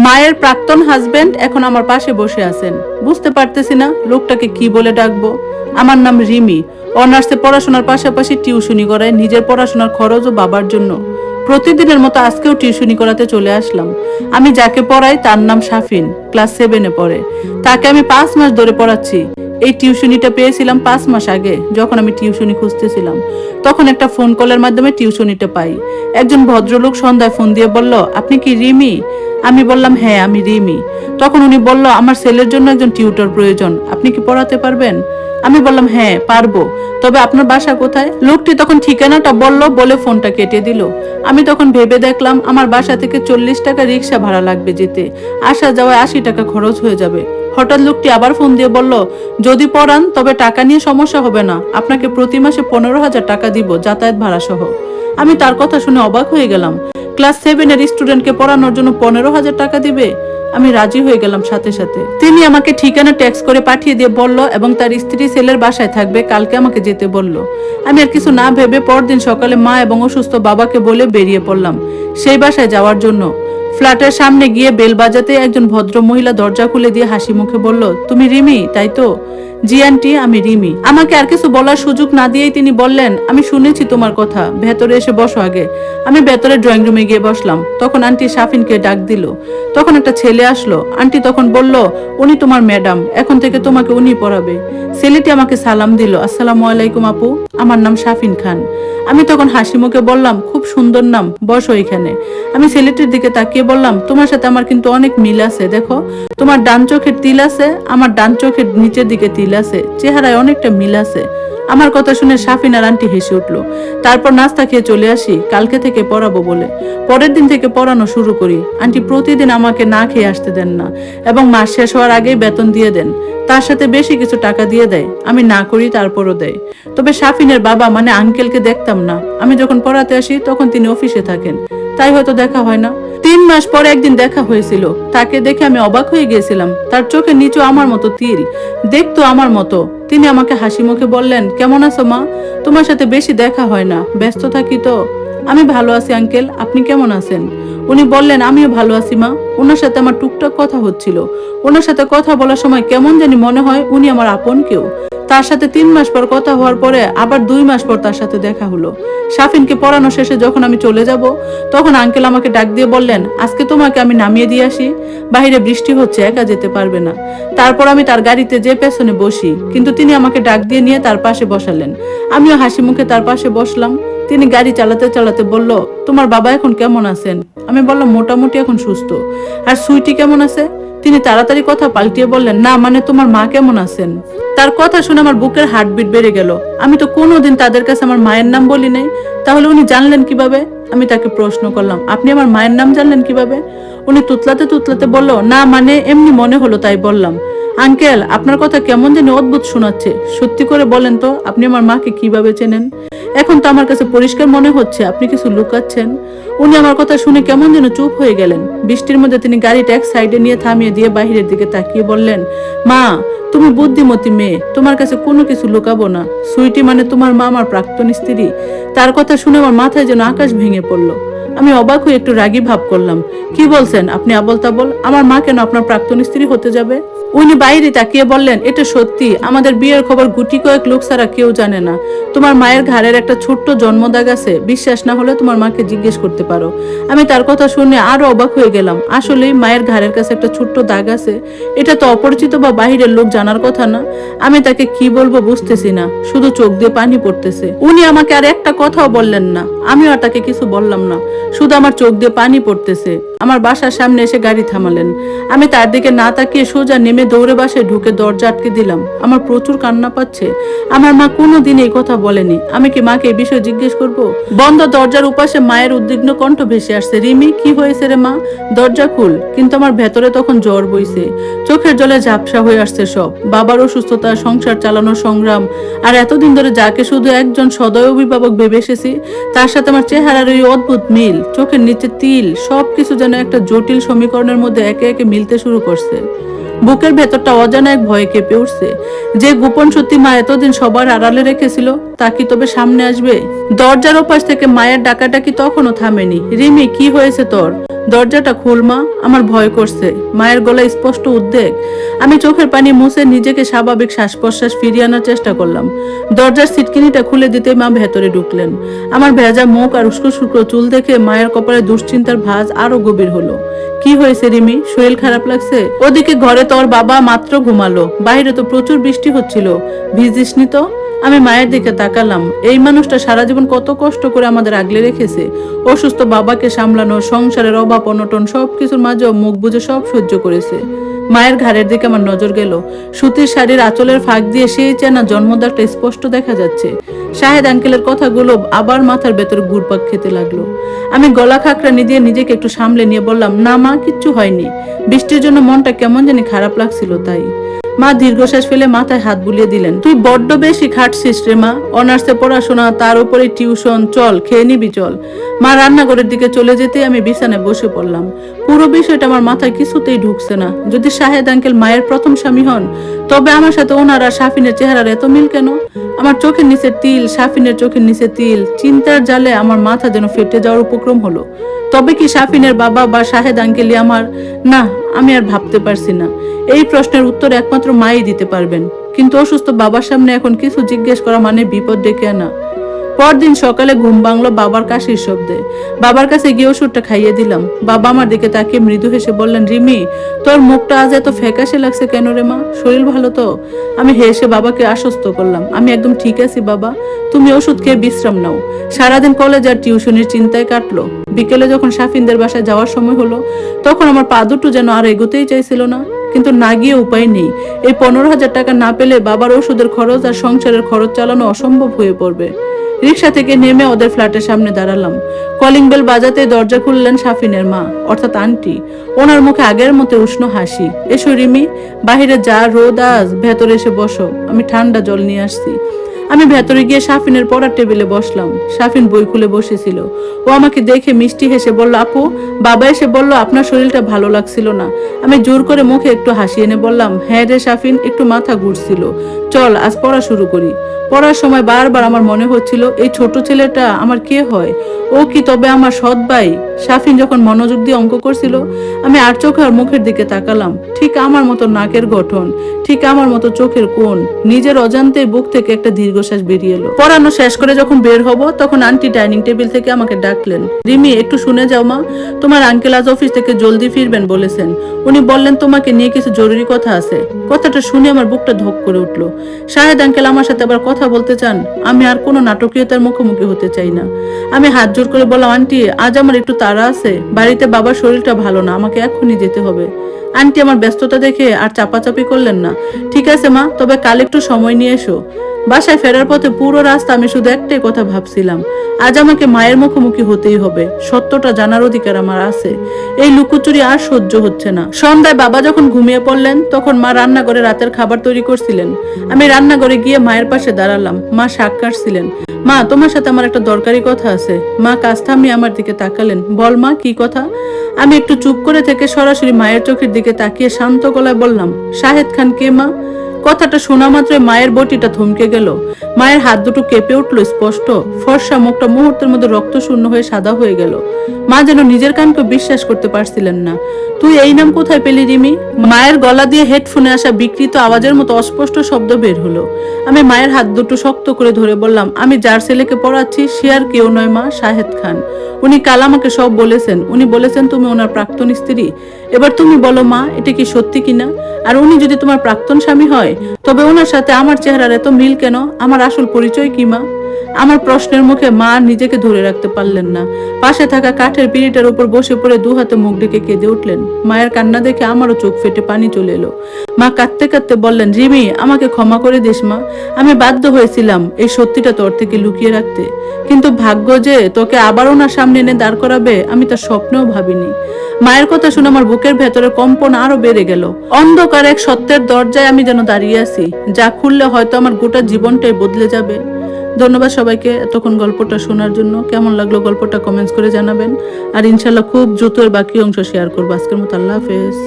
মায়ের প্রাক্তন হাজবেন্ড এখন আমার পাশে বসে আছেন। বুঝতে পারতেছি না লোকটাকে কি বলে ডাকবো। আমার নাম রিমি। অনার্সে পড়াশোনার পাশাপাশি টিউশনি করায় নিজের পড়াশোনার খরচ ও বাবার জন্য। প্রতিদিনের মতো আজকেও টিউশনি করাতে চলে আসলাম। আমি যাকে পড়াই তার নাম শাফিন, ক্লাস 7-এ পড়ে। তাকে আমি 5 মাস ধরে পড়াচ্ছি। এই টিউশনিটা পেয়েছিলাম 5 মাস আগে, যখন আমি টিউশনি খুঁজতেছিলাম। তখন একটা ফোন কলের মাধ্যমে টিউশনিটা পাই। একজন ভদ্রলোক সন্ধ্যায় ফোন দিয়ে বলল, আপনি কি রিমি? আমি বললাম, হ্যাঁ আমি রিমি। তখন উনি বলল, আমার ছেলের জন্য একজন টিউটর প্রয়োজন, আপনি কি পড়াতে পারবেন? আমি বললাম, হ্যাঁ পারবো, তবে আপনার বাসা কোথায়? লোকটি তখন ঠিকানাটা বলল, বলে ফোনটা কেটে দিল। আমি তখন ভেবে দেখলাম আমার বাসা থেকে 40 টাকা রিক্সা ভাড়া লাগবে যেতে, আসা যাওয়ায় 80 টাকা খরচ হয়ে যাবে। হঠাৎ লোকটি আবার ফোন দিয়ে বলল, যদি পড়ান তবে টাকা নিয়ে সমস্যা হবে না, আপনাকে প্রতি মাসে 15,000 টাকা দিব যাতায়াত ভাড়া সহ। আমি তার কথা শুনে অবাক হয়ে গেলাম। ক্লাস 7-এর স্টুডেন্টকে পড়ানোর জন্য 15,000 টাকা দিবে? আমি রাজি হয়ে গেলাম সাথে সাথে। তিনি আমাকে ঠিকানা টেক্সট করে পাঠিয়ে দিয়ে বলল, এবং তার স্ত্রী ছেলের বাসায় থাকবে, কালকে আমাকে যেতে বলল। আমি আর কিছু না ভেবে পরদিন সকালে মা এবং অসুস্থ বাবাকে বলে বেরিয়ে পড়লাম সেই বাসায় যাওয়ার জন্য। ফ্ল্যাটের সামনে গিয়ে বেল বাজাতে একজন ভদ্র মহিলা দরজা খুলে দিয়ে হাসি মুখে বলল, তুমি রিমি তাই তো? জি আন্টি, আমি রিমি। আমাকে আর কিছু বলার সুযোগ না দিয়েই তিনি বললেন, আমি শুনেছি তোমার কথা, ভেতরে এসে বসো আগে। আমি ভেতরে ড্রয়িং রুমে গিয়ে বসলাম। তখন আন্টি শাফিনকে ডাক দিল। তখন একটা ছেলে আসলো। আন্টি তখন বলল, উনি তোমার ম্যাডাম, এখন থেকে তোমাকে উনি পড়াবে। ছেলেটি আমাকে সালাম দিল, আসসালামু আলাইকুম আপু, আমার নাম শাফিন খান। আমি তখন হাসি মুখে বললাম, খুব সুন্দর নাম, বসো এখানে। আমি ছেলেটির দিকে তাকিয়ে বললাম, তোমার সাথে আমার কিন্তু অনেক মিল আছে, দেখো তোমার ডান চোখের তিল আছে, আমার ডান চোখের নিচের দিকে তিল আছে, চেহারায় অনেকটা মিল আছে। আমার কথা শুনে শাফিন আর আন্টি হেসে উঠলো। তারপর নাস্তা খেয়ে চলে আসি কালকে থেকে পড়াবো বলে। পরের দিন থেকে পড়ানো শুরু করি। আন্টি প্রতিদিন আমাকে না খেয়ে আসতে দেন না, এবং মাস শেষ হওয়ার আগেই বেতন দিয়ে দেন। তার সাথে বেশি কিছু টাকা দিয়ে দেয়, আমি না করি তারপরও দেয়। তবে শাফিনের বাবা মানে আঙ্কেলকে দেখতাম না। আমি যখন পড়াতে আসি তখন তিনি অফিসে থাকেন, তাই হয়তো দেখা হয় না। 3 মাস পরে একদিন দেখা হয়েছিল। তাকে দেখে আমি অবাক হয়ে গিয়েছিলাম। তার চোখের নিচে আমার মতো তিল, দেখতো আমার মতো। তিনি আমাকে হাসি মুখে বললেন, কেমন আছো মা? তোমার সাথে বেশি দেখা হয় না, ব্যস্ত থাকি তো। আমি ভালো আছি আঙ্কেল, আপনি কেমন আছেন? উনি বললেন, আমিও ভালো আছি মা। ওনার সাথে আমার টুকটাক কথা হচ্ছিল। ওনার সাথে কথা বলার সময় কেমন জানি মনে হয় উনি আমার আপন কেউ। তার সাথে 3 মাস পর কথা হওয়ার পরে আবার 2 মাস পর তার সাথে দেখা হলো। শাফিনকে পড়ানো শেষে যখন আমি চলে যাব, তখন আঙ্কেল আমাকে ডাক দিয়ে বললেন, আজকে তোমাকে আমি নামিয়ে দিয়ে আসি, বাইরে বৃষ্টি হচ্ছে, একা যেতে পারবে না। তারপর আমি তার গাড়িতে যে পেছনে বসি, কিন্তু তিনি আমাকে ডাক দিয়ে নিয়ে তার পাশে বসালেন। আমিও হাসি মুখে তার পাশে বসলাম। তিনি গাড়ি চালাতে চালাতে বলল, তোমার বাবা এখন কেমন আছেন? আমি বললাম, মোটামুটি এখন সুস্থ। আর সুইটি কেমন আছে? তিনি তাড়াতাড়ি কথা পাল্টিয়ে বললেন, না মানে তোমার মা কেমন আছেন? তার কথা শুনে আমার বুকের হার্টবিট বেড়ে গেল। আমি তো কোনোদিন তাদের কাছে আমার মায়ের নাম বলি নাই, তাহলে উনি জানলেন কিভাবে? আমি তাকে প্রশ্ন করলাম, আপনি আমার মায়ের নাম জানলেন কিভাবে? উনি তুতলাতে তুতলাতে বলল, না মানে এমনি মনে হলো তাই বললাম। আঙ্কেল, আপনার কথা কেমন যেন অদ্ভুত শোনাচ্ছে, সত্যি করে বলেন তো আপনি আমার মাকে কিভাবে চেনেন? এখন তো আমার কাছে পরিষ্কার মনে হচ্ছে আপনি কিছু লুকাচ্ছেন। উনি আমার কথা শুনে কেমন যেন চুপ হয়ে গেলেন। বৃষ্টির মধ্যে তিনি গাড়িটা এক সাইডে নিয়ে থামিয়ে দিয়ে বাহিরের দিকে তাকিয়ে বললেন, মা তুমি বুদ্ধিমতী মেয়ে, তোমার কাছে কোনো কিছু লুকাবো না। সুইটি মানে তোমার মা আমার প্রাক্তন স্ত্রী। তার কথা শুনে আমার মাথায় যেন আকাশ ভেঙে পড়লো। আমি অবাক হয়ে একটু রাগী ভাব করলাম। কি বলছেন আপনি আবল তাবল? আমার মা কেন আপনার প্রাক্তন স্ত্রী হতে যাবে? উনি বাইরে তাকিয়ে বললেন, এটা সত্যি, আমাদের বিয়ের খবর গুটি কয়েক লোক ছাড়া কেউ জানে না। তোমার মায়ের ঘাড়ের একটা ছোট্ট জন্মদাগ আছে, বিশ্বাস না হলে তোমার মাকে জিজ্ঞেস করতে পারো। আমি তার কথা শুনে আরো অবাক হয়ে গেলাম। আসলেই মায়ের ঘাড়ের কাছে একটা ছোট্ট দাগ আছে, এটা তো অপরিচিত বা বাহিরের লোক জানার কথা না। আমি তাকে কি বলবো বুঝতেছি না, শুধু চোখ দিয়ে পানি পড়তেছে। উনি আমাকে আর একটা কথাও বললেন না, আমিও আর তাকে কিছু বললাম না, শুধু আমার চোখ দিয়ে পানি পড়তেছে। আমার বাসার সামনে এসে গাড়ি থামালেন। আমি তার দিকে না তাকিয়ে সোজা নেমে দৌড়ে বাসায় ঢুকে দরজা আটকে দিলাম। আমার প্রচুর কান্না পাচ্ছে। আমার মা কোনোদিন এই কথা বলেনি। আমি কি মাকে এই বিষয়ে জিজ্ঞেস করব? বন্ধ দরজার উপাশে মায়ের উদ্বিগ্ন কণ্ঠ ভেসে আসছে, রিমি কি হয়েছে রে মা, দরজা খুল। কিন্তু আমার ভেতরে তখন জ্বর বইছে, চোখের জলে ঝাপসা হয়ে আসছে সব। বাবার অসুস্থতা, সংসার চালানোর সংগ্রাম, আর এতদিন ধরে যাকে শুধু একজন সদয় অভিভাবক ভেবে এসেছি, তার সাথে আমার চেহারার ওই অদ্ভুত মিল, চোখের নিচে তিল, সবকিছু যেন একটা জটিল সমীকরণের মধ্যে একে একে মিলতে শুরু করছে। বুকের ভেতরটা অজানা এক ভয়ে কেঁপে উঠছে। যে গোপন সত্যি মা এতদিন সবার আড়ালে রেখেছিল, তা কি তবে সামনে আসবে? দরজার ওপাশ থেকে মায়ের ডাকাডাকি তখনও থামেনি। রিমি, কি হয়েছে তোর? দরজাটা খুল মা, আমার ভয় করছে। মায়ের গলায় স্পষ্ট উদ্বেগ। আমি চোখের পানি মুছে নিজেকে স্বাভাবিক শ্বাস প্রশ্বাস ফিরিয়ে আনার চেষ্টা করলাম। দরজার সিটকিনিটা খুলে দিতে মা ভেতরে ঢুকলেন। আমার ভেজা মুখ আর উস্কো শুকনো চুল দেখে মায়ের কপালে দুশ্চিন্তার ভাঁজ আরো গভীর হলো। কি হয়েছে রিমি, শরীর খারাপ লাগছে? ওদিকে ঘরে তোর বাবা মাত্র ঘুমালো, বাইরে তো প্রচুর বৃষ্টি হচ্ছিল, ভিজিসনি তো? আমি মায়ের দিকে তাকালাম। এই মানুষটা সারা জীবন কত কষ্ট করে আমাদের আগলে রেখেছে। অসুস্থ বাবাকে সামলানো, সংসারের অভাব অনটন সবকিছুর মাঝেও মুখ বুজে সব সহ্য করেছে। মায়ের ঘাড়ের দিকে আমার নজর গেল। সুতির শাড়ির আঁচলের ফাঁক দিয়ে সেই চেনা জন্মদাগটা স্পষ্ট দেখা যাচ্ছে। শাহেদ আঙ্কেলের কথাগুলো আবার মাথার ভেতর ঘুরপাক খেতে লাগলো। আমি গলা খাকড়ানি দিয়ে নিজেকে একটু সামলে নিয়ে বললাম, না মা, কিচ্ছু হয়নি। বৃষ্টির জন্য মনটা কেমন জানি খারাপ লাগছিল তাই। মা দীর্ঘশ্বাস ফেলে মাথায় হাত বুলিয়ে দিলেন। তুই বড্ড বেশি খাটছিস রে মা, অনার্সে পড়াশোনা, তার উপরে টিউশন, চল খেয়ে নিবি চল। মা রান্নাঘরের দিকে চলে যেতে আমি বিছানায় বসে পড়লাম। পুরো বিষয়টা আমার মাথায় কিছুতেই ঢুকছে না। যদি শাহেদ আঙ্কেল মায়ের প্রথম স্বামী হন, তবে আমার সাথে ওনার আর শাফিনের চেহারার এত মিল কেন? আমার চোখের নিচে তিল, শাফিনের চোখের নিচে তিল। চিন্তার জালে আমার মাথা যেন ফেটে যাওয়ার উপক্রম হলো। তবে কি শাফিনের বাবা বা শাহেদ আঙ্কেলই আমার? না, আমি আর ভাবতে পারছি না। এই প্রশ্নের উত্তর একমাত্র মাই দিতে পারবেন। কিন্তু অসুস্থ বাবার সামনে এখন কিছু জিজ্ঞেস করা মানে বিপদ ডেকে আনা। পরদিন সকালে ঘুম ভাঙলো বাবার কাশির শব্দে। বাবার কাছে গিয়ে ওষুধটা খাইয়ে দিলাম। বাবা আমার দিকে তাকিয়ে মৃদু হেসে বললেন, রিমি, তোর মুখটা আজ এত ফ্যাকাশে লাগছে কেন রে মা? শরীর ভালো তো? আমি হেসে বাবাকে আশ্বস্ত করলাম, আমি একদম ঠিক আছি বাবা, তুমি ওষুধ খেয়ে বিশ্রাম নাও। সারাদিন কলেজ আর টিউশনের চিন্তায় কাটলো। বিকেলে যখন শাফিনদের বাসায় যাওয়ার সময় হলো, তখন আমার পা দুটো যেন আর এগোতেই চাইছিল না। কিন্তু না গিয়ে উপায় নেই। এই 15,000 টাকা না পেলে বাবার ওষুধের খরচ আর সংসারের খরচ চালানো অসম্ভব হয়ে পড়বে। রিক্সা থেকে নেমে ওদের ফ্ল্যাটের সামনে দাঁড়ালাম। কলিং বেল বাজাতে দরজা খুললেন শাফিনের মা, অর্থাৎ আন্টি। ওনার মুখে আগের মতো উষ্ণ হাসি। এসো রিমি, বাহিরে যা রোদ আজ, ভেতরে এসে বসো, আমি ঠান্ডা জল নিয়ে আসছি। আমি ভেতরে গিয়ে শাফিনের পড়ার টেবিলে বসলাম। শাফিন বই খুলে বসেছিল। ও আমাকে দেখে মিষ্টি হেসে বলল, আপু, বাবা এসে বলল আপনার শরীরটা ভালো লাগছিল না। আমি জোর করে মুখে একটু হাসি এনে বললাম, হ্যাঁ রে শাফিন, একটু মাথা ঘুরছিল। চল আজ পড়া শুরু করি। পড়ার সময় বারবার আমার মনে হচ্ছিল, এই ছোট ছেলেটা আমার কে হয়? ও কি তবে আমার সৎ ভাই? শাফিন যখন মনোযোগ দিয়ে অঙ্ক করছিল, আমি আর চোখে আর মুখের দিকে তাকালাম। ঠিক আমার মতো নাকের গঠন, ঠিক আমার মতো চোখের কোণ। নিজের অজান্তে বুক থেকে একটা দীর্ঘশ্বাস বেরিয়ে এলো। পড়ানো শেষ করে যখন বের হব, তখন আন্টি ডাইনিং টেবিল থেকে আমাকে ডাকলেন, রিমি, একটু শুনে যাও মা, তোমার আঙ্কেল আজ অফিস থেকে জলদি ফিরবেন বলেছেন। উনি বললেন তোমাকে নিয়ে কিছু জরুরি কথা আছে। কথাটা শুনে আমার বুকটা ধক করে উঠলো। শাহেদ আঙ্কেল আমার সাথে আবার কথা বলতে চান? আমি আর কোনো নাটকীয়তার মুখোমুখি হতে চাই না। আমি হাত জোর করে বললাম, আন্টি, আজ আমার একটু তাড়া আছে, বাড়িতে বাবার শরীরটা ভালো না, আমাকে এখনই যেতে হবে। আন্টি আমার ব্যস্ততা দেখে আর চাপাচাপি করলেন না। ঠিক আছে মা, তবে কাল একটু সময় নিয়ে এসো। বাসায় ফেরার পথে পুরো রাস্তা আমি শুধু একটাই কথা ভাবছিলাম, আজ আমাকে মায়ের মুখোমুখি হতেই হবে। সত্যটা জানার অধিকার আমার আছে। এই লুকোচুরি আর সহ্য হচ্ছে না। সন্ধ্যায় বাবা যখন ঘুমিয়ে পড়লেন, তখন মা রান্নাঘরে রাতের খাবার তৈরি করছিলেন। আমি রান্নাঘরে গিয়ে মায়ের পাশে দাঁড়ালাম। মা শাক কাটছিলেন। মা, তোমার সাথে আমার একটা দরকারি কথা আছে। মা কাজ থামিয়ে আমার দিকে তাকালেন। বল মা, কি কথা? আমি একটু চুপ করে থেকে সরাসরি মায়ের চোখের দিকে তাকিয়ে শান্ত গলায় বললাম, শাহেদ খান কে মা? কথাটা শোনা মাত্রই মায়ের বটিটা থমকে গেল। মায়ের হাত দুটো কেঁপে উঠলো স্পষ্ট। ফর্সা মুখটা মুহূর্তের মধ্যে রক্ত শূন্য হয়ে সাদা হয়ে গেল। মা যেন নিজের কানকে বিশ্বাস করতে পারছিলেন না। তুই এই নাম কোথায় পেলি রিমি? মায়ের গলা দিয়ে হেডফোনে আসা বিকৃত আওয়াজের মতো অস্পষ্ট শব্দ বের হলো। আমি মায়ের হাত দুটো শক্ত করে ধরে বললাম, আমি যার ছেলেকে পড়াচ্ছি সে আর কেউ নয় মা, শাহেদ খান। উনি কাল আমাকে সব বলেছেন। উনি বলেছেন তুমি ওনার প্রাক্তন স্ত্রী। এবার তুমি বলো মা, এটা কি সত্যি কিনা? আর উনি যদি তোমার প্রাক্তন স্বামী হয়, তবে ওনার সাথে আমার চেহারার এত মিল কেন? আমার আসল পরিচয় কি মা? আমার প্রশ্নের মুখে মা নিজেকে ধরে রাখতে পারলেন না। পাশে থাকা কাঠের পিঁড়িটার উপর বসে পড়ে দু হাতে মুখ ঢেকে কেঁদে উঠলেন। মায়ের কান্না দেখে আমারও চোখ ফেটে পানি চলে এলো। মা কাঁদতে কাঁদতে বললেন, রিমি, আমাকে ক্ষমা করে দিস মা। আমি বাধ্য হয়েছিলাম এই সত্যিটা তোর থেকে লুকিয়ে রাখতে। কিন্তু ভাগ্য যে তোকে আবার ওনার সামনে এনে দাঁড় করাবে, আমি তার স্বপ্নেও ভাবিনি। মায়ের কথা শুনে আমার বুকের ভেতরে কম্পন আরো বেড়ে গেল। অন্ধকার এক সত্যের দরজায় আমি যেন দাঁড়িয়ে আছি, যা খুললে হয়তো আমার গোটা জীবনটাই বদলে যাবে। ধন্যবাদ সবাইকে এতক্ষণ গল্পটা শোনার জন্য। কেমন লাগলো গল্পটা কমেন্টস করে জানাবেন। আর ইনশাল্লাহ খুব দ্রুত বাকি অংশ শেয়ার করবো। আজকের মতো আল্লাহ হাফেজ।